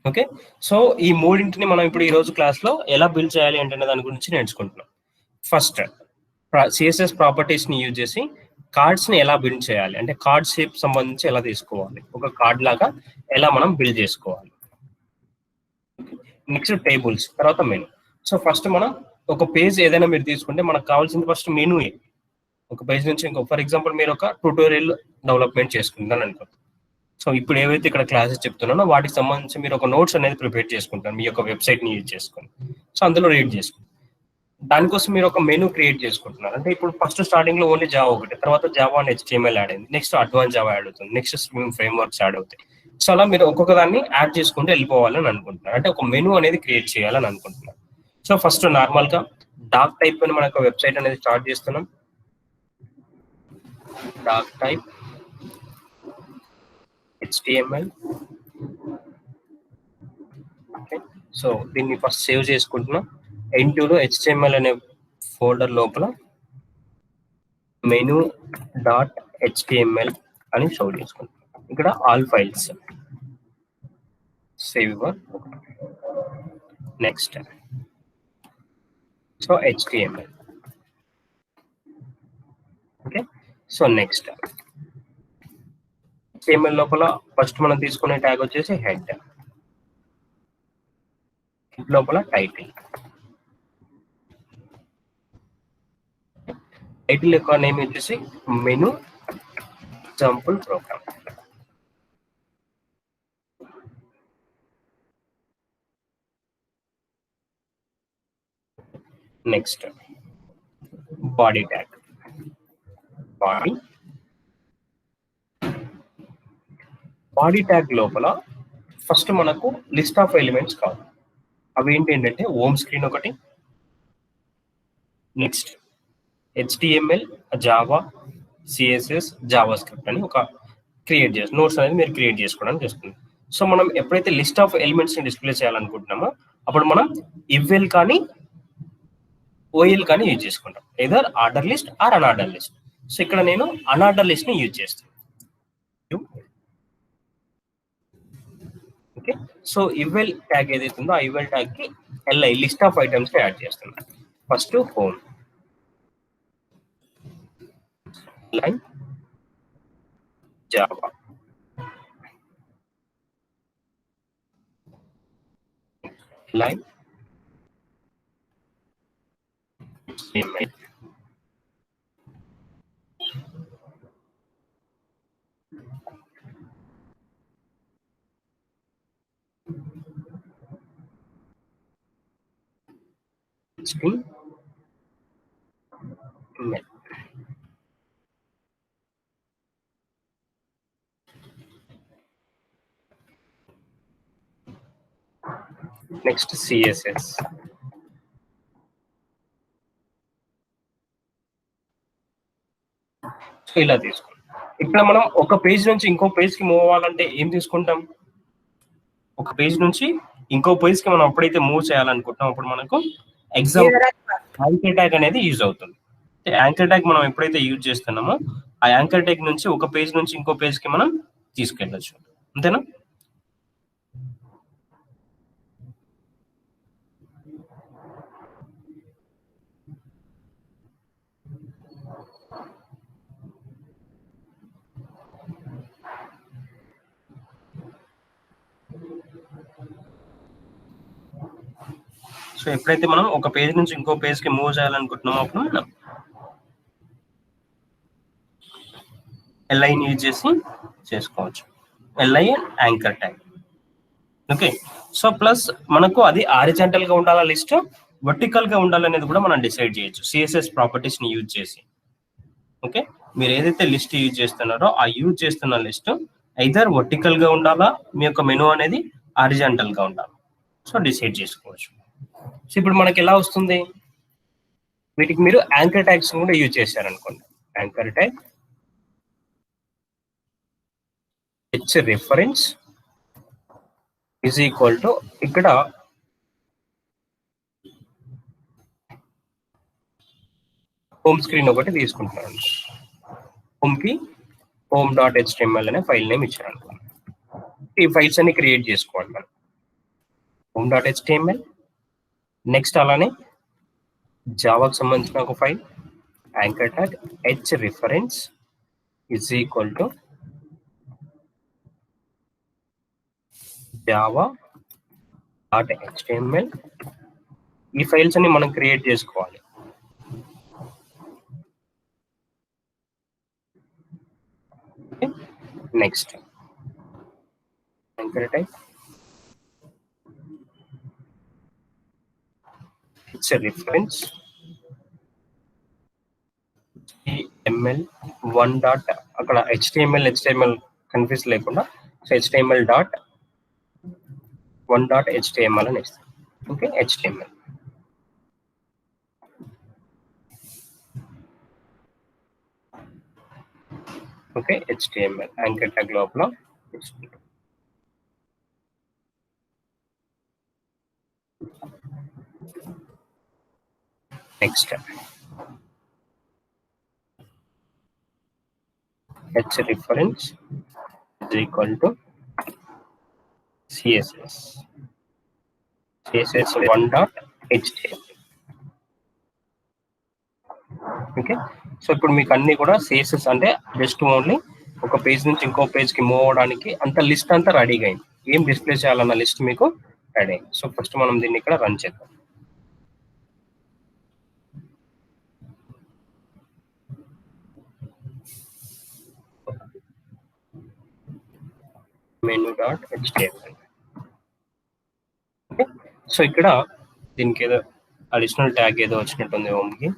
Okay, so ఈ మూడింటిని మనం ఇప్పుడు ఈ రోజు క్లాస్లో ఎలా బిల్డ్ చేయాలి అంటే దాని గురించి నేర్చుకుంటున్నాం. ఫస్ట్ సిఎస్ఎస్ ప్రాపర్టీస్ని యూజ్ చేసి కార్డ్స్ని ఎలా బిల్డ్ చేయాలి అంటే కార్డ్ షేప్ సంబంధించి ఎలా తీసుకోవాలి, ఒక కార్డ్ లాగా ఎలా మనం బిల్డ్ చేసుకోవాలి. నెక్స్ట్ టేబుల్స్, తర్వాత మెనూ. సో ఫస్ట్ మనం ఒక పేజ్ ఏదైనా మీరు తీసుకుంటే మనకు కావాల్సింది ఫస్ట్ మెనూ. ఒక పేజ్ నుంచి ఇంకో, ఫర్ ఎగ్జాంపుల్ మీరు ఒక ట్యూటోరియల్ డెవలప్మెంట్ చేసుకుంటాను అనుకో. సో ఇప్పుడు ఏవైతే ఇక్కడ క్లాసెస్ చెప్తున్నానో వాటికి సంబంధించి మీరు ఒక నోట్స్ అనేది ప్రిపేర్ చేసుకుంటారు మీ యొక్క వెబ్సైట్ని యూజ్ చేసుకొని. సో అందులో రీడ్ చేసుకుంటారు. దానికోసం మీరు ఒక మెనూ క్రియేట్ చేసుకుంటున్నారు. అంటే ఇప్పుడు ఫస్ట్ స్టార్టింగ్ లో ఓన్లీ జావా ఒకటి, తర్వాత జావా అండ్ HTML యాడ్ అయింది, నెక్స్ట్ అడ్వాన్స్ జావా యాడ్ అవుతుంది, నెక్స్ట్ స్విమ్ ఫ్రేమ్వర్క్స్ యాడ్ అవుతాయి. సో అలా మీరు ఒక్కొక్క దాన్ని యాడ్ చేసుకుంటూ వెళ్ళిపోవాలని అనుకుంటున్నారు, అంటే ఒక మెనూ అనేది క్రియేట్ చేయాలని అనుకుంటున్నారు. సో ఫస్ట్ నార్మల్ గా డాక్ టైప్ అని మనకు వెబ్సైట్ అనేది స్టార్ట్ చేస్తున్నాం. Doc type HTML. Okay, so దీన్ని ఫస్ట్ సేవ్ చేసుకుంటున్నాం. N2లో HTML అనే ఫోల్డర్ లోపల మెనూ డాట్ HTML అని సేవ్ చేసుకుంటాం. ఇక్కడ all files save. Next so HTML. Okay, so next HTML లోపల ఫస్ట్ మనం తీసుకునే ట్యాగ్ వచ్చేసి హెడ్ లోపల టైటిల్. టైటిల్ యొక్క నేమ్ వచ్చేసి menu example program. Next body tag. Body tag లోపల ఫస్ట్ మనకు లిస్ట్ ఆఫ్ ఎలిమెంట్స్ కావాలి. అవి ఏంటంటే హోమ్ స్క్రీన్ ఒకటి, next HTML, Java, CSS, Java script అని ఒక క్రియేట్ చేసి నోట్స్ అనేది మీరు క్రియేట్ చేసుకోవడానికి వస్తుంది. సో మనం ఎప్పుడైతే లిస్ట్ ఆఫ్ ఎలిమెంట్స్ని డిస్ప్లే చేయాలనుకుంటున్నామో అప్పుడు మనం ఇవ్వెల్ కానీ OL కానీ యూజ్ చేసుకుంటాం, either order list or unorder list. So ఇక్కడ నేను అన్ఆర్డర్ లిస్ట్ని యూజ్ చేస్తాను. ఓకే, సో ఇవ్వెల్ ట్యాగ్ ఏదైతే ఉందో ఆ ఇవ్వెల్ ట్యాగ్కి LI లిస్ట్ ఆఫ్ ఐటమ్స్ని యాడ్ చేస్తున్నాను. First home line Java, line HTML, next CSS. So ఇలా తీసుకుంటాం. ఇక్కడ మనం ఒక పేజ్ నుంచి ఇంకో పేజ్కి మూవ్ అవ్వాలంటే ఏం తీసుకుంటాం, ఒక పేజ్ నుంచి ఇంకో పేజ్కి మనం ఎప్పుడైతే మూవ్ చేయాలనుకుంటాం అప్పుడు మనకు యాంకర్ ట్యాగ్ అనేది యూజ్ అవుతుంది. యాంకర్ ట్యాగ్ మనం ఎప్పుడైతే యూజ్ చేస్తున్నామో ఆ యాంకర్ ట్యాగ్ నుంచి ఒక పేజ్ నుంచి ఇంకో పేజ్కి మనం తీసుకెళ్ళచ్చు, అంతేనా? సో ఎప్పుడైతే మనం ఒక పేజ్ నుంచి ఇంకో పేజ్కి మూవ్ చేయాలనుకుంటున్నామో అప్పుడు మనం LIని యూజ్ చేసి చేసుకోవచ్చు, LI anchor tag. Okay, so plus మనకు అది హారిజాంటల్ గా ఉండాలా లిస్ట్, వర్టికల్ గా ఉండాలనేది కూడా మనం డిసైడ్ చేయొచ్చు CSS ప్రాపర్టీస్ ని యూజ్ చేసి. ఓకే, మీరు ఏదైతే లిస్ట్ యూజ్ చేస్తున్నారో ఆ యూజ్ చేస్తున్న లిస్ట్ ఐదర్ వర్టికల్ గా ఉండాలా, మీ యొక్క మెనూ అనేది హారిజాంటల్ గా ఉండాలి. సో డిసైడ్ చేసుకోవచ్చు. సో ఇప్పుడు మనకి ఎలా వస్తుంది, వీటికి మీరు యాంకర్ ట్యాగ్స్ కూడా యూజ్ చేశారనుకోండి. Anchor tag reference is equal to ఇక్కడ హోమ్ స్క్రీన్ ఒకటి తీసుకుంటున్నాను. హోమ్కి home.html అనే ఫైల్ నేమ్ ఇచ్చారనుకోండి. ఈ ఫైల్స్ అన్ని క్రియేట్ చేసుకోవాలి మనం. home.html. నెక్స్ట్ అలానే జావాకు సంబంధించిన ఒక file anchor tag h reference is equal to java.html. ఈ ఫైల్స్ అన్ని మనం క్రియేట్ చేసుకోవాలి. Next anchor tag h reference html1 dot అక్కడ html కన్ఫ్యూజ్ లేకుండా html.1.html అని ఇస్తాం. Okay, html. Okay, html anchor tag లోపల next h reference is equal to css1.html. Okay, so ఇప్పుడు మీకు అన్ని కూడా సిఎస్ఎస్ అంటే జస్ట్ ఓన్లీ ఒక పేజ్ నుంచి ఇంకో పేజ్కి మూవ్ అవడానికి అంత లిస్ట్ అంతా రెడీగా అయింది. ఏం డిస్ప్లే చేయాలన్న లిస్ట్ మీకు రెడీ అయింది. సో ఫస్ట్ మనం దీన్ని ఇక్కడ రన్ చేద్దాం. menu.html. ఓకే, సో ఇక్కడ దీనికి ఏదో అడిషనల్ ట్యాగ్ ఏదో వచ్చినట్టుంది హోమ్కి.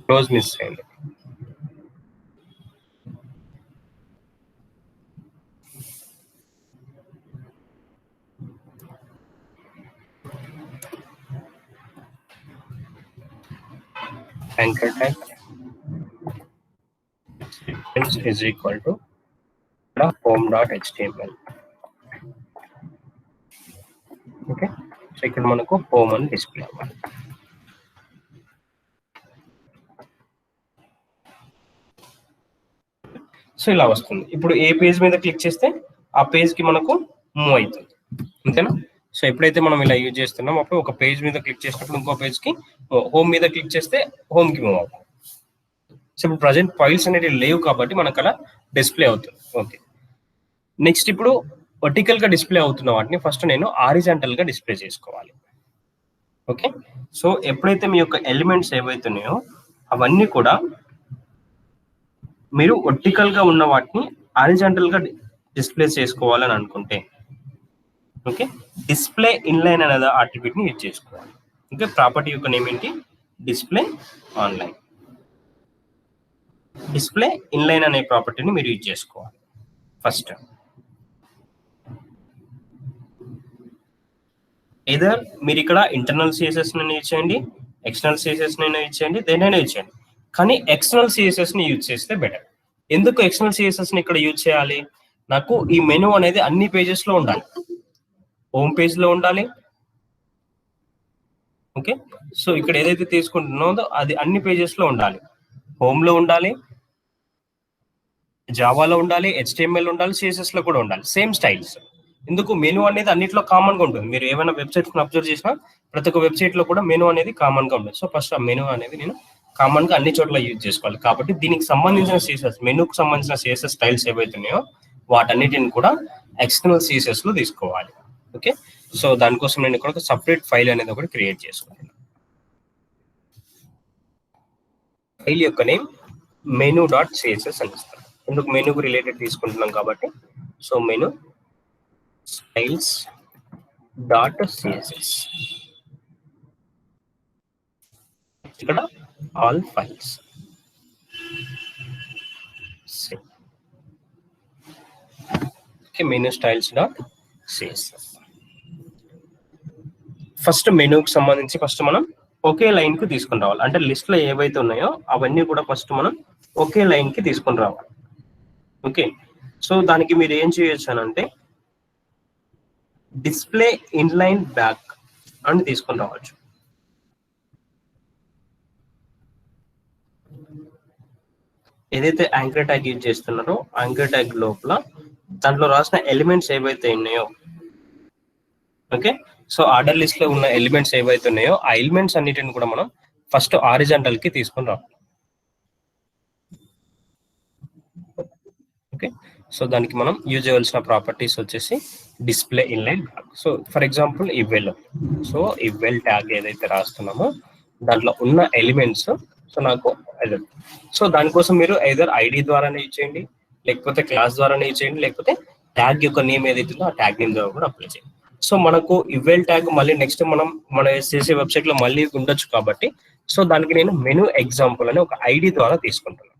క్లోజ్ మిస్ అయింది. anchor tag is equal to home.html. Okay, so ఇక్కడ మనకు హోమ్ అని డిస్ప్లే అవ్వాలి. సో ఇలా వస్తుంది. ఇప్పుడు ఏ పేజ్ మీద క్లిక్ చేస్తే ఆ పేజ్కి మనకు మూవ్ అవుతుంది, అంతేనా? సో ఎప్పుడైతే మనం ఇలా యూజ్ చేస్తున్నాం అప్పుడు ఒక పేజ్ మీద క్లిక్ చేసినప్పుడు ఇంకో పేజ్కి, హోమ్ మీద క్లిక్ చేస్తే హోమ్కి మూవ్ అవుతుంది. సో ఇప్పుడు ప్రజెంట్ ఫైల్స్ అనేవి లేవు కాబట్టి మనకు అలా డిస్ప్లే అవుతుంది. ఓకే, నెక్స్ట్ ఇప్పుడు వర్టికల్గా డిస్ప్లే అవుతున్న వాటిని ఫస్ట్ నేను హారిజాంటల్గా డిస్ప్లే చేసుకోవాలి. ఓకే, సో ఎప్పుడైతే మీ యొక్క ఎలిమెంట్స్ ఏవైతున్నాయో అవన్నీ కూడా మీరు వర్టికల్గా ఉన్న వాటిని హారిజాంటల్గా డిస్ప్లే చేసుకోవాలని అనుకుంటే, ఓకే, డిస్ప్లే ఇన్లైన్ అనేది అట్రిబ్యూట్ని యూజ్ చేసుకోవాలి. ఓకే, ప్రాపర్టీ యొక్క నేమ్ ఏంటి? Display online. డిస్ప్లే ఇన్లైన్ అనే ప్రాపర్టీని మీరు యూజ్ చేసుకోవాలి. ఫస్ట్ ఏదర్ మీరు ఇక్కడ ఇంటర్నల్ సిఎస్ఎస్ యూజ్ చేయండి, ఎక్స్టర్నల్ సిఎస్ఎస్ యూజ్ చేయండి, దేనైనా యూజ్ చేయండి, కానీ ఎక్స్టర్నల్ సిఎస్ఎస్ ని యూజ్ చేస్తే బెటర్. ఎందుకు ఎక్స్టర్నల్ సిఎస్ఎస్ ని ఇక్కడ యూజ్ చేయాలి? నాకు ఈ మెనూ అనేది అన్ని పేజెస్ లో ఉండాలి. హోమ్ పేజ్ లో ఉండాలి. ఓకే, సో ఇక్కడ ఏదైతే తీసుకుంటున్నామో అది అన్ని పేజెస్ లో ఉండాలి. హోమ్ లో ఉండాలి, జావాలో ఉండాలి, HTML ఉండాలి, సిఎస్ఎస్ లో కూడా ఉండాలి, సేమ్ స్టైల్స్. ఎందుకు? మెనూ అనేది అన్నిట్లో కామన్ గా ఉంటుంది. మీరు ఏమైనా వెబ్సైట్ అబ్జర్వ్ చేసినా ప్రతి ఒక్క వెబ్సైట్ లో కూడా మెనూ అనేది కామన్ గా ఉంటుంది. సో ఫస్ట్ ఆ మెనూ అనేది నేను కామన్ గా అన్ని చోట్ల యూజ్ చేసుకోవాలి. కాబట్టి దీనికి సంబంధించిన సిఎస్ఎస్, మెనూకి సంబంధించిన సిఎస్ఎస్ స్టైల్స్ ఏవైతున్నాయో వాటన్నిటిని కూడా ఎక్స్టర్నల్ సిఎస్ఎస్ లో తీసుకోవాలి. ఓకే, సో దానికోసం నేను ఇక్కడ ఒక సపరేట్ ఫైల్ అనేది ఒకటి క్రియేట్ చేసుకోవాలి. ఫైల్ యొక్క నేమ్ menu.css అని ఇస్తాను. ఎందుకు? మెనూకు రిలేటెడ్ తీసుకుంటున్నాం కాబట్టి. So menu styles.css. ఇక్కడ all files. Okay, menu styles.css. First మెనూకి సంబంధించి ఫస్ట్ మనం ఒకే లైన్ కి తీసుకుని రావాలి. అంటే లిస్ట్ లో ఏవైతే ఉన్నాయో అవన్నీ కూడా ఫస్ట్ మనం ఒకే లైన్ కి తీసుకుని రావాలి. ఓకే, సో దానికి మీరు ఏం చేయొచ్చు అని అంటే డిస్ప్లే ఇన్లైన్ బ్యాక్ అని తీసుకుని రావచ్చు. ఏదైతే యాంకర్ ట్యాగ్ యూజ్ చేస్తున్నారో యాంకర్ ట్యాగ్ లోపల దాంట్లో రాసిన ఎలిమెంట్స్ ఏవైతే ఉన్నాయో, ఓకే, సో ఆర్డర్ లిస్ట్ లో ఉన్న ఎలిమెంట్స్ ఏవైతే ఉన్నాయో ఆ ఎలిమెంట్స్ అన్నిటిని కూడా మనం ఫస్ట్ హారిజాంటల్ కి తీసుకుని రావాలి. ఓకే, సో దానికి మనం యూజ్ చేయవలసిన ప్రాపర్టీస్ వచ్చేసి display inline back. So for example ఇవెల్, so ఇవెల్ tag ఏదైతే రాస్తున్నామో దాంట్లో ఉన్న ఎలిమెంట్స్ సో నాకు సో దానికోసం మీరు ఐదర్ ఐడి ద్వారానే ఇచ్చేయండి, లేకపోతే క్లాస్ ద్వారానే ఇచ్చేయండి, లేకపోతే ట్యాగ్ యొక్క నేమ్ ఏదైతుందో ఆ ట్యాగ్ నేమ్ ద్వారా కూడా అప్లై చేయండి. సో మనకు ఇవెల్ ట్యాగ్ మళ్ళీ నెక్స్ట్ మనం చేసే వెబ్సైట్ లో మళ్ళీ ఉండొచ్చు కాబట్టి సో దానికి నేను మెనూ ఎగ్జాంపుల్ అని ఒక ఐడి ద్వారా తీసుకుంటున్నాను.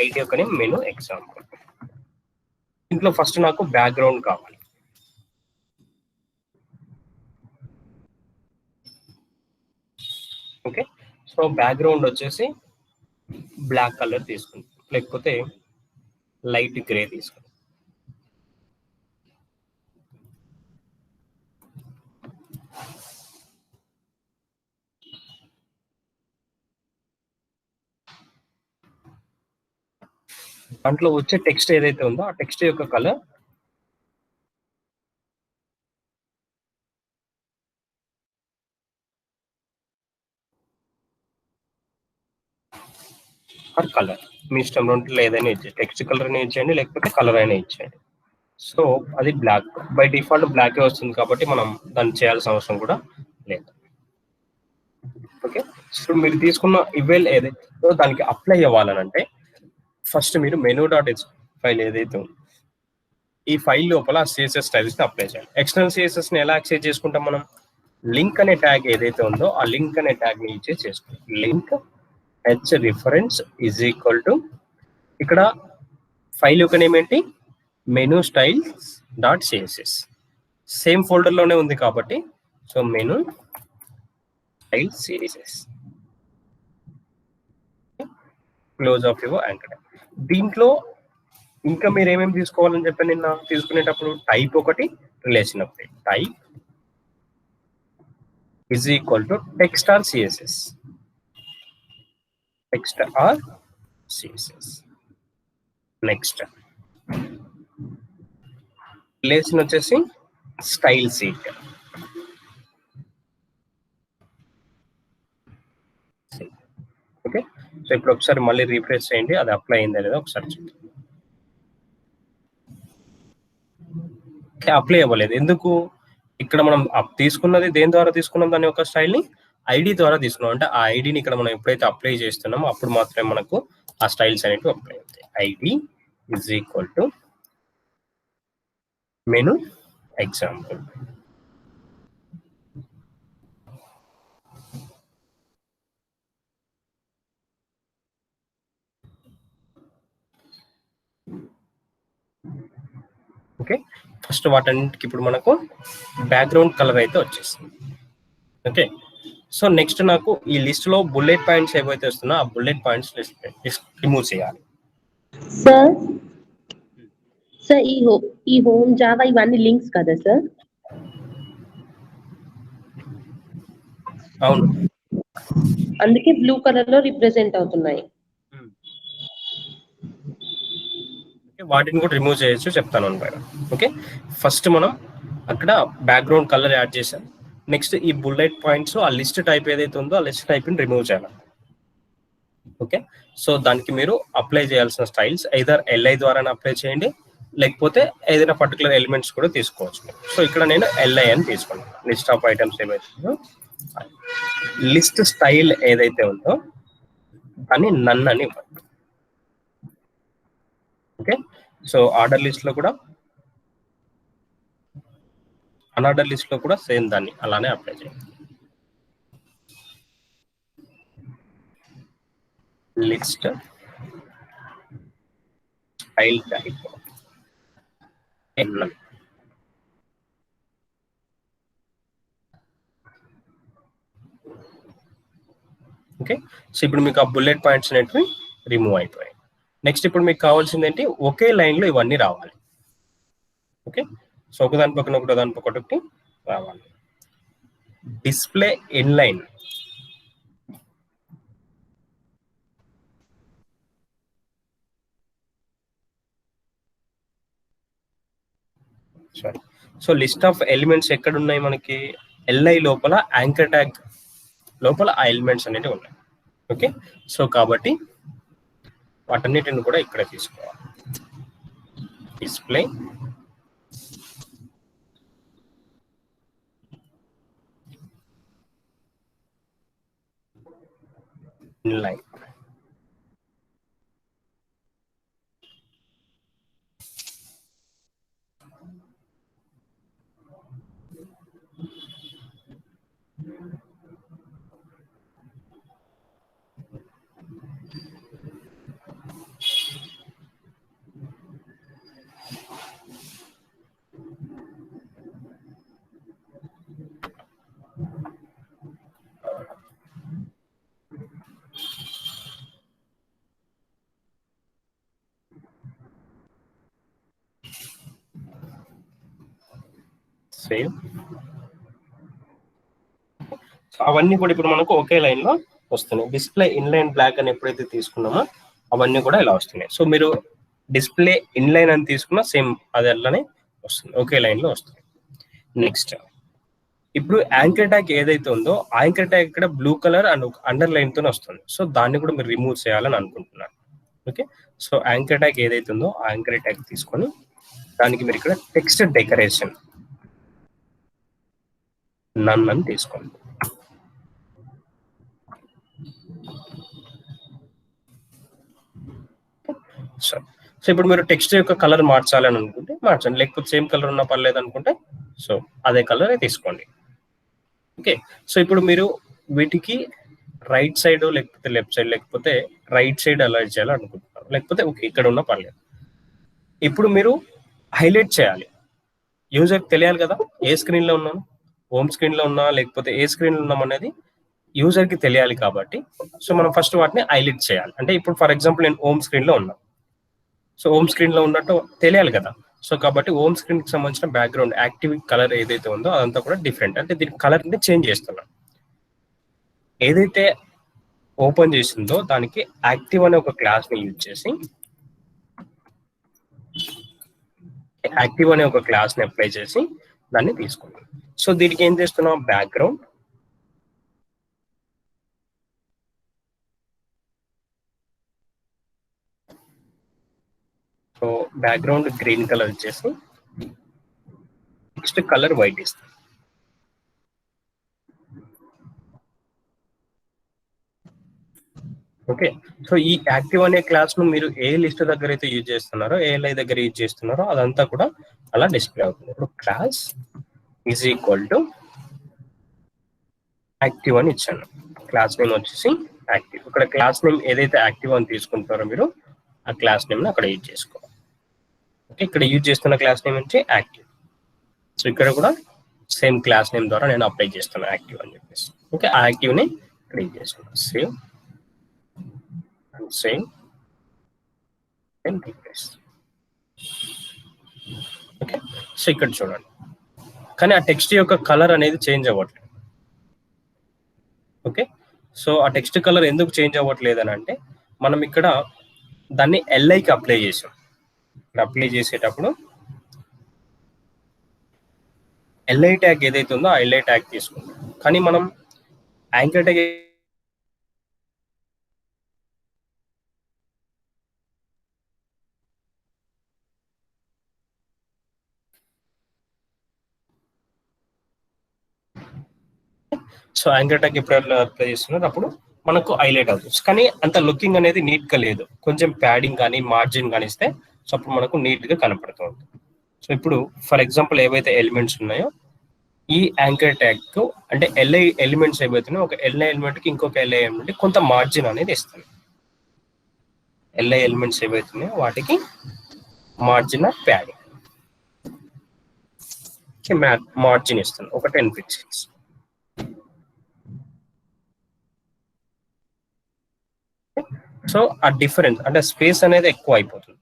ఐడి యొక్క నేమ్ మెనూ ఎగ్జాంపుల్. ఇంట్లో ఫస్ట్ నాకు బ్యాక్గ్రౌండ్ కావాలి. ఓకే, సో బ్యాక్గ్రౌండ్ వచ్చేసి బ్లాక్ కలర్ తీసుకుంటాం, లేకపోతే లైట్ గ్రే తీసుకుంటాం. దాంట్లో వచ్చే టెక్స్ట్ ఏదైతే ఉందో ఆ టెక్స్ట్ యొక్క కలర్ ఆర్ కలర్ మీ ఇష్టం, రెండులో ఏదైనా ఇచ్చేయండి. టెక్స్ట్ కలర్ అయినా ఇచ్చేయండి, లేకపోతే కలర్ అయినా ఇచ్చేయండి. సో అది బ్లాక్, బై డిఫాల్ట్ బ్లాకే వస్తుంది కాబట్టి మనం దాన్ని చేయాల్సిన అవసరం కూడా లేదు. ఓకే, సో మీరు తీసుకున్న ఇవెల్ ఏదైతే దానికి అప్లై అవ్వాలనంటే ఫస్ట్ మీరు మెనూ డాట్ హెచ్ ఫైల్ ఏదైతే ఉందో ఈ ఫైల్ లోపల సిఎస్ఎస్ స్టైల్స్ ని అప్లై చేయాలి. ఎక్స్టర్నల్ సిఎస్ఎస్ ని ఎలా యాక్సెస్ చేసుకుంటాం మనం? లింక్ అనే ట్యాగ్ ఏదైతే ఉందో ఆ లింక్ అనే ట్యాగ్ ని యూజ్ చేసి చేసుకుంటాం. Link H reference is equal to ఇక్కడ ఫైల్ యొక్క నేమ్ ఏంటి? Menu styles dot CSS. Same folder లోనే ఉంది కాబట్టి so menu style CSS. Close of your anchor. దీంట్లో ఇంకా మీరు ఏమేమి తీసుకోవాలని చెప్పి నిన్న తీసుకునేటప్పుడు టైప్ ఒకటి, రిలేషన్ ఒకటి. Type is equal to text are CSS. Text are CSS. Next relation వచ్చేసి స్టైల్ సీట్. ఓకే, సో ఇప్పుడు ఒకసారి మళ్ళీ రీఫ్రెష్ చేయండి, అది అప్లై అయింది లేదా ఒకసారి చూడండి. అప్లై అవ్వలేదు ఎందుకు? ఇక్కడ మనం తీసుకున్నది దేని ద్వారా తీసుకున్నాం? దాని యొక్క స్టైల్ ని ఐడి ద్వారా తీసుకున్నాం. అంటే ఆ ఐడిని ఇక్కడ మనం ఎప్పుడైతే అప్లై చేస్తున్నామో అప్పుడు మాత్రమే మనకు ఆ స్టైల్స్ అనేవి అప్లై అవుతాయి. ID is equal to menu example. Okay, first వాటన్నిటికి ఇప్పుడు మనకు బ్యాక్గ్రౌండ్ కలర్ అయితే వచ్చేసింది. ఓకే, సో నెక్స్ట్ నాకు ఈ లిస్ట్ లో బుల్లెట్ పాయింట్స్ ఏవైతే వస్తున్నా ఆ బుల్లెట్ పాయింట్స్ రిమూవ్ చేయాలి. సార్ సార్ ఈ హోమ్ జావా ఇవన్నీ లింక్స్ కదా సార్? అవును, అందుకే బ్లూ కలర్ లో రిప్రజెంట్ అవుతున్నాయి. వాటిని కూడా రిమూవ్ చేయొచ్చు, చెప్తాను అన్నమాట. ఓకే, ఫస్ట్ మనం అక్కడ బ్యాక్గ్రౌండ్ కలర్ యాడ్ చేసాం. నెక్స్ట్ ఈ బుల్లెట్ పాయింట్స్ ఆ లిస్ట్ టైప్ ఏదైతే ఉందో ఆ లిస్ట్ టైప్ ని రిమూవ్ చేయాలి. ఓకే, సో దానికి మీరు అప్లై చేయాల్సిన స్టైల్స్ ఐదర్ ఎల్ఐ ద్వారా అప్లై చేయండి, లేకపోతే ఏదైనా పర్టికులర్ ఎలిమెంట్స్ కూడా తీసుకోవచ్చు. సో ఇక్కడ నేను ఎల్ఐ అని తీసుకున్నాను. లిస్ట్ ఆఫ్ ఐటమ్స్ ఏవైతే ఉందో లిస్ట్ స్టైల్ ఏదైతే ఉందో దాన్ని నన్ అని ఇవ్వండి. ఓకే, సో ఆర్డర్ లిస్ట్ లో కూడా అన్ఆర్డర్ లిస్ట్ లో కూడా సేమ్ దాన్ని అలానే అప్లై చేయండి. List style type. Okay, so ఇప్పుడు మీకు ఆ బుల్లెట్ పాయింట్స్ అనేటివి రిమూవ్ అయిపోయాయి. నెక్స్ట్ ఇప్పుడు మీకు కావాల్సింది ఏంటి, ఒకే లైన్ లో ఇవన్నీ రావాలి. ఓకే, సో ఒకదాని పక్కన ఒకటి దాని పక్కన ఒకటి రావాలి. Display inline, sorry, so list of elements ఎక్కడ ఉన్నాయి మనకి, ఎల్ఐ లోపల యాంకర్ ట్యాగ్ లోపల ఆ ఎలిమెంట్స్ అనేవి ఉన్నాయి. ఓకే, సో కాబట్టి వాటన్నిటిని కూడా ఇక్కడే తీసుకోవాలి. Display inline, save. అవన్నీ కూడా ఇప్పుడు మనకు ఒకే లైన్ లో వస్తున్నాయి. డిస్ప్లే ఇన్లైన్ బ్లాక్ అని ఎప్పుడైతే తీసుకున్నామో అవన్నీ కూడా ఇలా వస్తున్నాయి. సో మీరు డిస్ప్లే ఇన్లైన్ అని తీసుకున్నా సేమ్ అది అట్లానే వస్తుంది, ఒకే లైన్ లో వస్తుంది. నెక్స్ట్ ఇప్పుడు యాంకర్ ట్యాగ్ ఏదైతే ఉందో యాంకర్ ట్యాగ్ ఇక్కడ blue colour and under line తో వస్తుంది. సో దాన్ని కూడా మీరు రిమూవ్ చేయాలని అనుకుంటున్నారు. ఓకే, సో యాంకర్ ట్యాగ్ ఏదైతే ఉందో ఆ యాంకర్ ట్యాగ్ తీసుకొని దానికి మీరు ఇక్కడ టెక్స్ట్ డెకరేషన్ నన్ అని తీసుకోండి. సో ఇప్పుడు మీరు టెక్స్ట్ యొక్క కలర్ మార్చాలని అనుకుంటే మార్చండి, లేకపోతే సేమ్ కలర్ ఉన్నా పర్లేదు అనుకుంటే సో అదే కలర్ తీసుకోండి. ఓకే, సో ఇప్పుడు మీరు వీటికి రైట్ సైడ్ లేకపోతే లెఫ్ట్ సైడ్ లేకపోతే రైట్ సైడ్ అలా చేయాలనుకుంటున్నారు, లేకపోతే ఓకే ఇక్కడ ఉన్నా పర్లేదు. ఇప్పుడు మీరు హైలైట్ చేయాలి, యూజర్కి తెలియాలి కదా ఏ స్క్రీన్ లో ఉన్నాను, హోమ్ స్క్రీన్ లో ఉన్నా లేకపోతే ఏ స్క్రీన్ లో ఉన్నాం అనేది యూజర్కి తెలియాలి. కాబట్టి సో మనం ఫస్ట్ వాటిని హైలైట్ చేయాలి. అంటే ఇప్పుడు ఫర్ ఎగ్జాంపుల్ నేను హోమ్ స్క్రీన్ లో ఉన్నా, సో హోమ్ స్క్రీన్ లో ఉన్నట్టు తెలియాలి కదా. సో కాబట్టి హోమ్ స్క్రీన్ కి సంబంధించిన బ్యాక్గ్రౌండ్ యాక్టివ్ కలర్ ఏదైతే ఉందో అదంతా కూడా డిఫరెంట్, అంటే దీని కలర్ ని చేంజ్ చేస్తున్నాం. ఏదైతే ఓపెన్ చేసిందో దానికి యాక్టివ్ అనే ఒక క్లాస్ ని యూజ్ చేసి యాక్టివ్ అనే ఒక క్లాస్ ని అప్లై చేసి దాన్ని తీసుకున్నాం. సో దీనికి ఏం చేస్తున్నాం, background so background green colour ఇచ్చేసి నెక్స్ట్ కలర్ వైట్ ఇస్తాం. ఓకే, సో ఈ యాక్టివ్ అనే క్లాస్ ను మీరు ఏ లిస్ట్ దగ్గర అయితే యూజ్ చేస్తున్నారో ఏ లై దగ్గర యూజ్ చేస్తున్నారో అదంతా కూడా అలా డిస్ప్లే అవుతుంది. ఇప్పుడు class is equal to active అని ఇచ్చాను, క్లాస్ నేమ్ వచ్చేసి యాక్టివ్. ఇక్కడ క్లాస్ నేమ్ ఏదైతే యాక్టివ్ అని తీసుకుంటారో మీరు ఆ క్లాస్ నేమ్ ని అక్కడ యూజ్ చేసుకోవాలి. ఓకే, ఇక్కడ యూజ్ చేస్తున్న క్లాస్ నేమ్ వచ్చి యాక్టివ్. సో ఇక్కడ కూడా సేమ్ క్లాస్ నేమ్ ద్వారా నేను అప్లై చేస్తాను యాక్టివ్ అని చెప్పేసి. ఓకే, ఆ యాక్టివ్ ని ఇక్కడ యూజ్ చేసుకున్నాను. Save and save and replace. Okay, so ఇక్కడ చూడండి, కానీ ఆ టెక్స్ట్ యొక్క కలర్ అనేది చేంజ్ అవ్వట్లేదు. ఓకే, సో ఆ టెక్స్ట్ కలర్ ఎందుకు చేంజ్ అవ్వట్లేదు అని అంటే మనం ఇక్కడ దాన్ని ఎల్ఐకి అప్లై చేసాం. ఇక్కడ అప్లై చేసేటప్పుడు ఎల్ఐ ట్యాగ్ ఏదైతే ఉందో ఆ ఎల్ఐ ట్యాగ్ తీసుకుంటాం, కానీ మనం anchor tag so anchor tag ఎప్పుడు అప్లై చేస్తున్నారు అప్పుడు మనకు హైలైట్ అవుతుంది, కానీ అంత లుకింగ్ అనేది నీట్ గా లేదు. కొంచెం ప్యాడింగ్ కానీ మార్జిన్ కానీ ఇస్తే సో అప్పుడు మనకు నీట్ గా కనపడుతుంది. సో ఇప్పుడు ఫర్ ఎగ్జాంపుల్ ఏవైతే ఎలిమెంట్స్ ఉన్నాయో ఈ యాంకర్ ట్యాగ్ కు అంటే ఎల్ఐ ఎలిమెంట్స్ ఏవైతున్నాయో ఒక ఎల్ఐ ఎలిమెంట్ కి ఇంకొక ఎల్ఐ ఎలిమెంట్ కొంత మార్జిన్ అనేది ఇస్తుంది. ఎల్ఐ ఎలిమెంట్స్ ఏవైతున్నాయో వాటికి మార్జిన్ ఆఫ్ ప్యాడింగ్. మార్జిన్ ఇస్తాను ఒక 10 పిక్సెల్స్. సో ఆ డిఫరెన్స్ అంటే స్పేస్ అనేది ఎక్కువ అయిపోతుంది.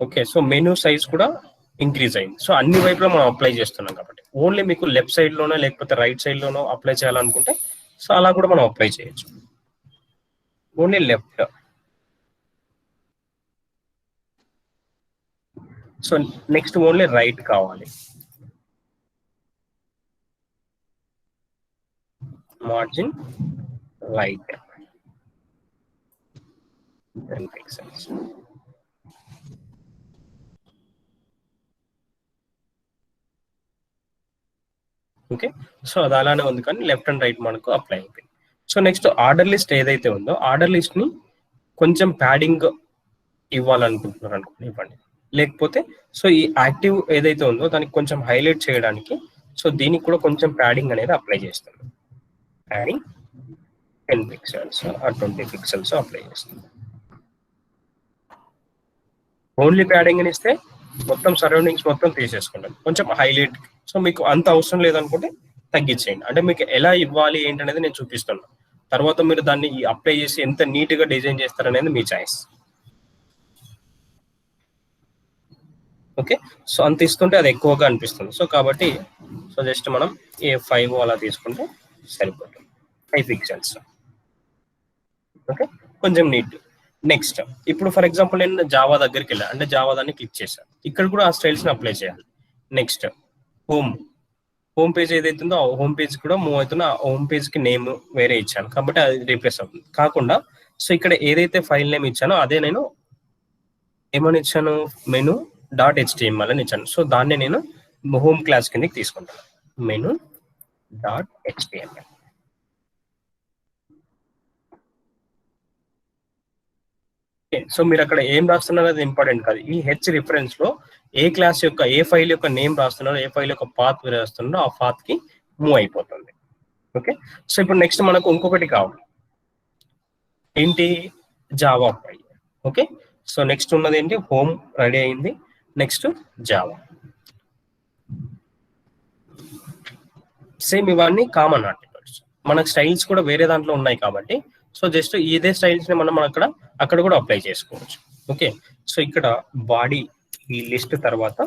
ఓకే, సో మెనూ సైజ్ కూడా ఇంక్రీజ్ అయింది. సో అన్ని వైపులో మనం అప్లై చేస్తున్నాం కాబట్టి ఓన్లీ మీకు లెఫ్ట్ సైడ్ లోనో లేకపోతే రైట్ సైడ్ లోనో అప్లై చేయాలనుకుంటే సో అలా కూడా మనం అప్లై చేయొచ్చు. Only left. So next only right కావాలి. Margin right 10 pixels. Okay, so అది అలానే ఉంది కానీ లెఫ్ట్ అండ్ రైట్ మనకు అప్లై అయిపోయింది. సో నెక్స్ట్ ఆర్డర్ లిస్ట్ ఏదైతే ఉందో ఆర్డర్ లిస్ట్ ని కొంచెం ప్యాడింగ్ ఇవ్వాలనుకుంటున్నారు అనుకోండి, ఇవ్వండి. లేకపోతే సో ఈ యాక్టివ్ ఏదైతే ఉందో దానికి కొంచెం హైలైట్ చేయడానికి సో దీనికి కూడా కొంచెం ప్యాడింగ్ అనేది అప్లై చేస్తాను. ప్యాడింగ్ 10 పిక్సెల్స్ ఆ 20 పిక్సెల్స్ అప్లై చేస్తాను. ఓన్లీ ప్యాడింగ్ అని ఇస్తే మొత్తం సరౌండింగ్స్ మొత్తం తీసేసుకుంటాను, కొంచెం హైలైట్. సో మీకు అంత అవసరం లేదనుకుంటే తగ్గించేయండి. అంటే మీకు ఎలా ఇవ్వాలి ఏంటనేది నేను చూపిస్తున్నాను. తర్వాత మీరు దాన్ని అప్లై చేసి ఎంత నీట్ గా డిజైన్ చేస్తారనేది మీ చాయిస్. ఓకే, సో అంత ఇస్తుంటే అది ఎక్కువగా అనిపిస్తుంది. సో కాబట్టి సో జస్ట్ మనం A5 అలా తీసుకుంటే సరిపోతుంది, 5 పిక్సెల్స్. ఓకే, కొంచెం నీట్. నెక్స్ట్ ఇప్పుడు ఫర్ ఎగ్జాంపుల్ నేను జావా దగ్గరికి వెళ్ళాను అంటే జావా దాన్ని క్లిక్ చేశాను. ఇక్కడ కూడా ఆ స్టైల్స్ ని అప్లై చేయాలి. నెక్స్ట్ హోమ్ పేజ్ ఏదైతే ఉందో ఆ హోమ్ పేజ్ కూడా మూవ్ అవుతున్నా ఆ హోమ్ పేజ్ కి నేమ్ వేరే ఇచ్చాను కాబట్టి అది రీప్లేస్ అవుతుంది. కాకుండా సో ఇక్కడ ఏదైతే ఫైల్ నేమ్ ఇచ్చానో అదే నేను ఏమని ఇచ్చాను, మెను .html అని ఇచ్చాను. సో దాన్ని నేను హోమ్ క్లాస్ కిందకి తీసుకుంటాను, మెను .html. సో మీరు అక్కడ ఏం రాస్తున్నారు అది ఇంపార్టెంట్ కాదు. ఈ హెచ్ రిఫరెన్స్ లో ఏ క్లాస్ యొక్క ఏ ఫైల్ యొక్క నేమ్ రాస్తున్నారో ఏ ఫైల్ యొక్క పాత్ రాస్తున్నారో ఆ పాత్ కి మూవ్ అయిపోతుంది. ఓకే, సో ఇప్పుడు నెక్స్ట్ మనకు ఇంకొకటి కావాలి ఏంటి, Java file. Okay, so next ఉన్నది ఏంటి, హోమ్ రెడీ అయింది. Next Java. సేమ్ ఇవన్నీ కామన్ ఆర్టికల్స్. మనకు స్టైల్స్ కూడా వేరే దాంట్లో ఉన్నాయి కాబట్టి సో జస్ట్ ఇదే స్టైల్స్ ని మనం అక్కడ కూడా అప్లై చేసుకోవచ్చు. ఓకే, సో ఇక్కడ బాడీ ఈ లిస్ట్ తర్వాత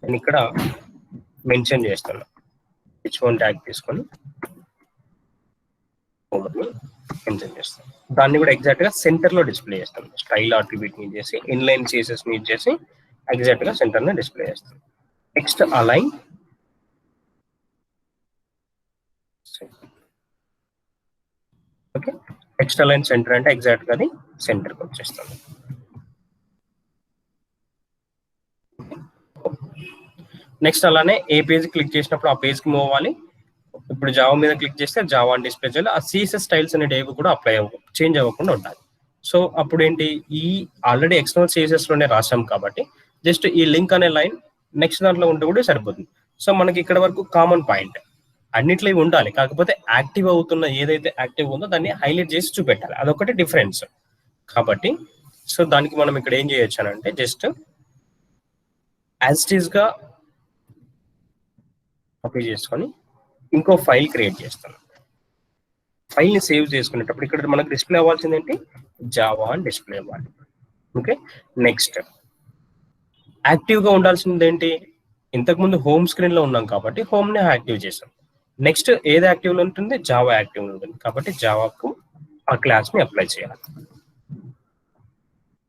నేను ఇక్కడ మెన్షన్ చేస్తాను, h1 ట్యాగ్ తీసుకొని మెన్షన్ చేస్తాను. దాన్ని కూడా ఎగ్జాక్ట్ గా సెంటర్ లో డిస్ప్లే చేస్తాను. స్టైల్ అట్రిబ్యూట్ యూజ్ చేసి ఇన్లైన్ CSS యూజ్ చేసి ఎగ్జాక్ట్ గా సెంటర్ ని డిస్ప్లే చేస్తాను. Next align okay, next align centre అంటే ఎగ్జాక్ట్ గా అది సెంటర్కి వచ్చేస్తుంది. నెక్స్ట్ అలానే ఏ పేజ్ క్లిక్ చేసినప్పుడు ఆ పేజ్ కి మూవ్ అవ్వాలి. ఇప్పుడు జావా మీద క్లిక్ చేస్తే జావా అని డిస్ప్లే చేయాలి. ఆ CSS స్టైల్స్ అనే డేవి కూడా అప్లై చేంజ్ అవ్వకుండా ఉండాలి. సో అప్పుడు ఏంటి, ఈ ఆల్రెడీ ఎక్స్టర్నల్ CSS లోనే రాసాం కాబట్టి జస్ట్ ఈ లింక్ అనే లైన్ నెక్స్ట్ దాంట్లో ఉంటే కూడా సరిపోతుంది. సో మనకి ఇక్కడ వరకు కామన్ పాయింట్ అన్నిట్లో ఉండాలి, కాకపోతే యాక్టివ్ అవుతున్న ఏదైతే యాక్టివ్ ఉందో దాన్ని హైలైట్ చేసి చూపెట్టాలి, అదొకటి డిఫరెన్స్. కాబట్టి సో దానికి మనం ఇక్కడ ఏం చేయొచ్చు అని అంటే జస్ట్ యాజ్ ఇట్ ఈస్ గా కాపీ చేసుకొని ఇంకో ఫైల్ క్రియేట్ చేస్తాను. ఫైల్ ని సేవ్ చేసుకునేటప్పుడు ఇక్కడ మనకు డిస్ప్లే అవ్వాల్సింది ఏంటి, జావా అని డిస్ప్లే అవ్వాలి. ఓకే, నెక్స్ట్ యాక్టివ్ గా ఉండాల్సింది ఏంటి, ఇంతకుముందు హోమ్ స్క్రీన్ లో ఉన్నాం కాబట్టి హోమ్ ని యాక్టివ్ చేసాం. నెక్స్ట్ ఏది యాక్టివ్ లో ఉంటుంది, జావా యాక్టివ్ లో ఉంటుంది కాబట్టి జావాకు ఆ క్లాస్ ని అప్లై చేయాలి.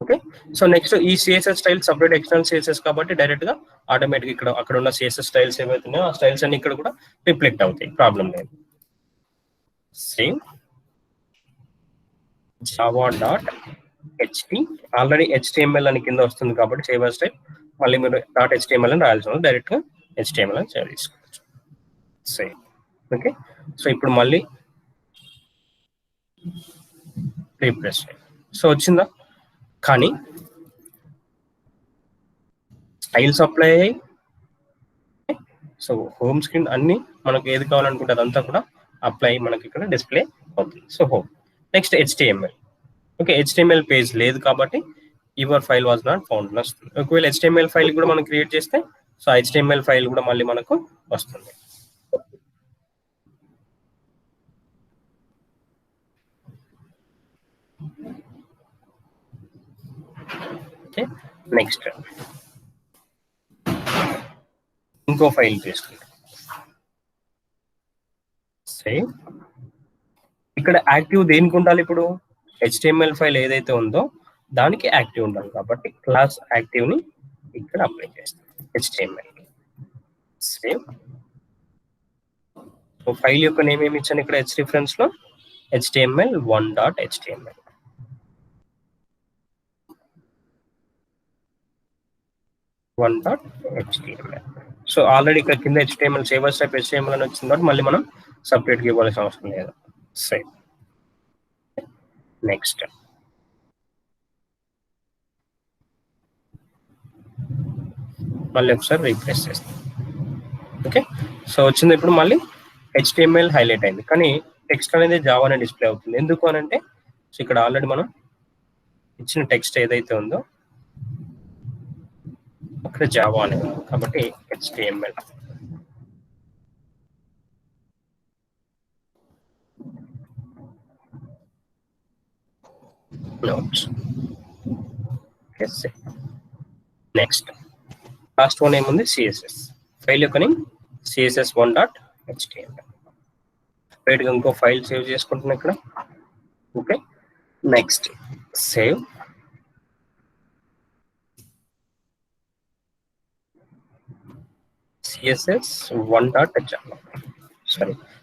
ఓకే, సో నెక్స్ట్ ఈ CSS style separate external CSS కాబట్టి డైరెక్ట్ గా ఆటోమేటిక్ ఇక్కడ అక్కడ ఉన్న CSS స్టైల్స్ ఏవైతున్నాయో ఆ స్టైల్స్ అన్ని ఇక్కడ కూడా రిఫ్లెక్ట్ అవుతాయి, ప్రాబ్లం లేదు. సేమ్ java.ht ఆల్రెడీ HTML అని కింద వస్తుంది కాబట్టి సేవ్ యాజ్ టైప్ మళ్ళీ మీరు .html అని రాయాల్సి ఉంది, డైరెక్ట్ గా HTML అని సేవ్ చేసుకోవచ్చు. సేమ్. ఓకే, సో ఇప్పుడు మళ్ళీ రీప్రెస్ సో వచ్చిందా, కానీ స్టైల్స్ అప్లై అయ్యాయి. సో హోమ్ స్క్రీన్ అన్ని మనకు ఏది కావాలనుకుంటే అదంతా కూడా అప్లై మనకి ఇక్కడ డిస్ప్లే అవుతుంది. So home. Next HTML. Okay, HTML page లేదు కాబట్టి your file was not found వస్తుంది. ఒకవేళ HTML ఫైల్ కూడా మనం క్రియేట్ చేస్తే సో HTML ఫైల్ కూడా మళ్ళీ మనకు వస్తుంది. ఓకే, నెక్స్ట్ ఇంకో ఫైల్ తీసుకుంటాం. సేమ్ ఇక్కడ యాక్టివ్ దేనికి ఉండాలి? ఇప్పుడు HTML ఫైల్ ఏదైతే ఉందో దానికి యాక్టివ్ ఉండాలి కాబట్టి క్లాస్ యాక్టివ్ ని ఇక్కడ అప్లై చేస్తాం HTML. సేమ్ ఫైల్ యొక్క నేమ్ ఏమి ఇచ్చాను ఇక్కడ Hreference లో HTML1.html. సో ఆల్రెడీ ఇక్కడ కింద HTML సేవర్స్ టైప్ HTML అని వచ్చింది కాబట్టి మళ్ళీ మనం సపరేట్గా ఇవ్వాల్సిన అవసరం లేదు. సేమ్ నెక్స్ట్ మళ్ళీ ఒకసారి రీప్లేస్ చేస్తాం. ఓకే, సో వచ్చింది. ఇప్పుడు మళ్ళీ HTML హైలైట్ అయింది కానీ టెక్స్ట్ అనేది జావా అనే డిస్ప్లే అవుతుంది. ఎందుకు అని అంటే సో ఇక్కడ ఆల్రెడీ మనం ఇచ్చిన టెక్స్ట్ ఏదైతే ఉందో అక్కడ జావా అనేది కాబట్టి HTML. నెక్స్ట్ లాస్ట్ వన్ ఏముంది? CSS. ఫైల్ యొక్క నేమ్ CSS1.html. రైట్గా ఇంకో ఫైల్ సేవ్ చేసుకుంటున్నా ఇక్కడ. Okay, next save.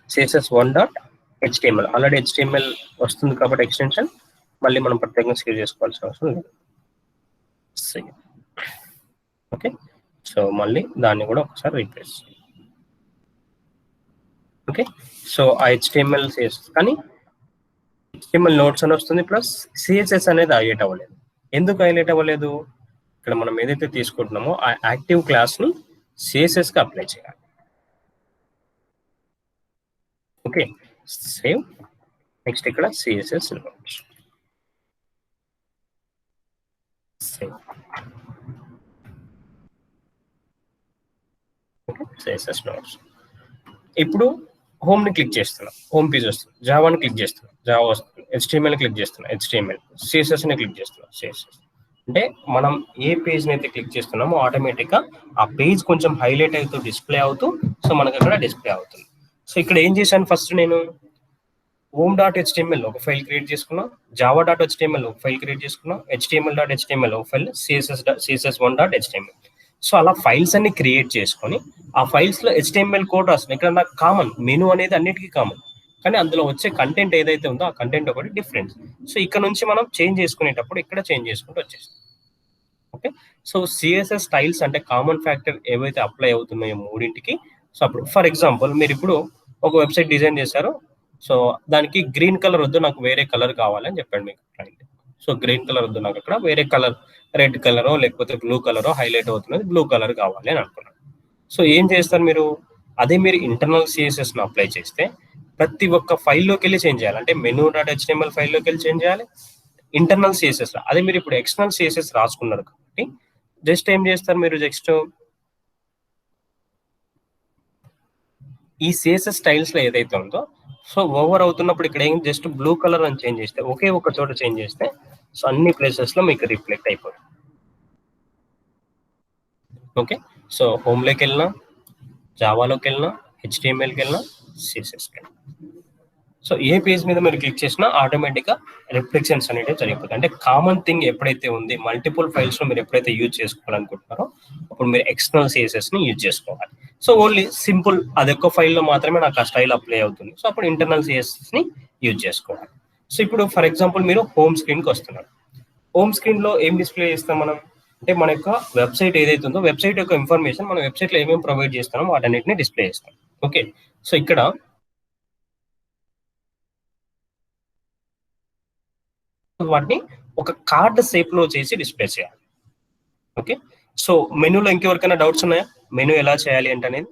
CSS1.html already HTML వస్తుంది కాబట్టి ఎక్స్టెన్షన్ మళ్ళీ మనం ప్రత్యేకంగా సేవ్ చేసుకోవాల్సిన అవసరం లేదు. సేవ్. ఓకే, సో మళ్ళీ దాన్ని కూడా ఒకసారి రీప్లేస్. ఓకే, సో ఆ HTML CSS కానీ HTML నోట్స్ అని వస్తుంది ప్లస్ CSS అనేది హైలైట్ అవ్వలేదు. ఎందుకు హైలైట్ అవ్వలేదు? ఇక్కడ మనం ఏదైతే తీసుకుంటున్నామో ఆ యాక్టివ్ క్లాస్ ని CSS కి అప్లై చేయాలి. Okay, save. నెక్స్ట్ ఇక్కడ CSS notes. Save. Okay, CSS notes. ఇప్పుడు హోమ్ ని క్లిక్ చేస్తున్నా, హోమ్ పేజ్ వస్తుంది. జావాని క్లిక్ చేస్తున్నా, జావా వస్తుంది. HTML క్లిక్ చేస్తున్నా, HTML. CSS ని క్లిక్ చేస్తున్నా, CSS. అంటే మనం ఏ పేజ్ అయితే క్లిక్ చేస్తున్నామో ఆటోమేటిక్ గా ఆ పేజ్ కొంచెం హైలైట్ అవుతూ డిస్ప్లే అవుతూ సో మనకి అక్కడ డిస్ప్లే అవుతుంది. సో ఇక్కడ ఏం చేశాను? ఫస్ట్ నేను home.html ఒక ఫైల్ క్రియేట్ చేసుకున్నా, java.html ఒక ఫైల్ క్రియేట్ చేసుకున్నా, html.html ఒక ఫైల్, CSS1.html. సో అలా ఫైల్స్ అన్ని క్రియేట్ చేసుకొని ఆ ఫైల్స్ లో HTML కోడ్ రాస్తుంది. ఇక్కడ నాకు కామన్ మెనూ అనేది అన్నిటికీ కామన్, కానీ అందులో వచ్చే కంటెంట్ ఏదైతే ఉందో ఆ కంటెంట్ ఒకటి డిఫరెన్స్. సో ఇక్కడ నుంచి మనం చేంజ్ చేసుకునేటప్పుడు ఇక్కడ చేంజ్ చేసుకుంటూ వచ్చేస్తాం. ఓకే, సో CSS స్టైల్స్ అంటే కామన్ ఫ్యాక్టర్ ఏవైతే అప్లై అవుతున్నాయో మూడింటికి. సో అప్పుడు ఫర్ ఎగ్జాంపుల్ మీరు ఇప్పుడు ఒక వెబ్సైట్ డిజైన్ చేశారు, సో దానికి గ్రీన్ కలర్ వద్దు, నాకు వేరే కలర్ కావాలని చెప్పండి మీకు క్లయింట్. సో గ్రీన్ కలర్ వద్దు, నాకు అక్కడ వేరే కలర్, రెడ్ కలరో లేకపోతే బ్లూ కలరో హైలైట్ అవుతున్నది, బ్లూ కలర్ కావాలి అని అనుకున్నాను. సో ఏం చేస్తారు మీరు? అదే మీరు ఇంటర్నల్ CSS ను అప్లై చేస్తే ప్రతి ఒక్క ఫైల్లోకి వెళ్ళి చేంజ్ చేయాలి. అంటే menu.html ఫైల్లోకి వెళ్ళి చేంజ్ చేయాలి ఇంటర్నల్ CSS. అదే మీరు ఇప్పుడు ఎక్స్టర్నల్ CSS రాసుకున్నారు కాబట్టి జస్ట్ ఏం చేస్తారు మీరు? జస్ట్ ఈ CSS స్టైల్స్ లో ఏదైతే ఉందో సో ఓవర్ అవుతున్నప్పుడు ఇక్కడ ఏం జస్ట్ బ్లూ కలర్ అని చేంజ్ చేస్తే, ఒకే ఒక చోట చేంజ్ చేస్తే సో అన్ని ప్లేసెస్ లో మీకు రిఫ్లెక్ట్ అయిపోతుంది. ఓకే, సో హోమ్లోకి వెళ్ళినా, జావాలోకి వెళ్ళినా, HTMLకి వెళ్ళినా, CSSకి వెళ్ళినా, సో ఏ పేజ్ మీద మీరు క్లిక్ చేసినా ఆటోమేటిక్గా రిఫ్లెక్షన్స్ అనేవి జరిగిపోతాయి. అంటే కామన్ థింగ్ ఎప్పుడైతే ఉంది, మల్టిపుల్ ఫైల్స్ లో మీరు ఎప్పుడైతే యూజ్ చేసుకోవాలనుకుంటున్నారో అప్పుడు మీరు ఎక్స్టర్నల్ CSS ని యూజ్ చేసుకోవాలి. సో ఓన్లీ సింపుల్ అదొక్క ఫైల్లో మాత్రమే నాకు ఆ స్టైల్ అప్లై అవుతుంది. సో అప్పుడు ఇంటర్నల్ CSS ని యూజ్ చేసుకోవాలి. సో ఇప్పుడు ఫర్ ఎగ్జాంపుల్ మీరు హోమ్ స్క్రీన్కి వస్తున్నారు. హోమ్ స్క్రీన్ లో ఏం డిస్ప్లే చేస్తాం మనం? అంటే మన యొక్క వెబ్సైట్ ఏదైతే ఉందో వెబ్సైట్ యొక్క ఇన్ఫర్మేషన్ మన వెబ్సైట్ లో ఏమేమి ప్రొవైడ్ చేస్తామో వాటన్నిటిని డిస్ప్లే చేస్తాం. ఓకే, సో ఇక్కడ వాటిని ఒక కార్డ్ షేప్ లో చేసి డిస్ప్లే చేయాలి. ఓకే, సో మెనూలో ఇంకెవరికైనా డౌట్స్ ఉన్నాయా? మెనూ ఎలా చేయాలి అంటే అనేది?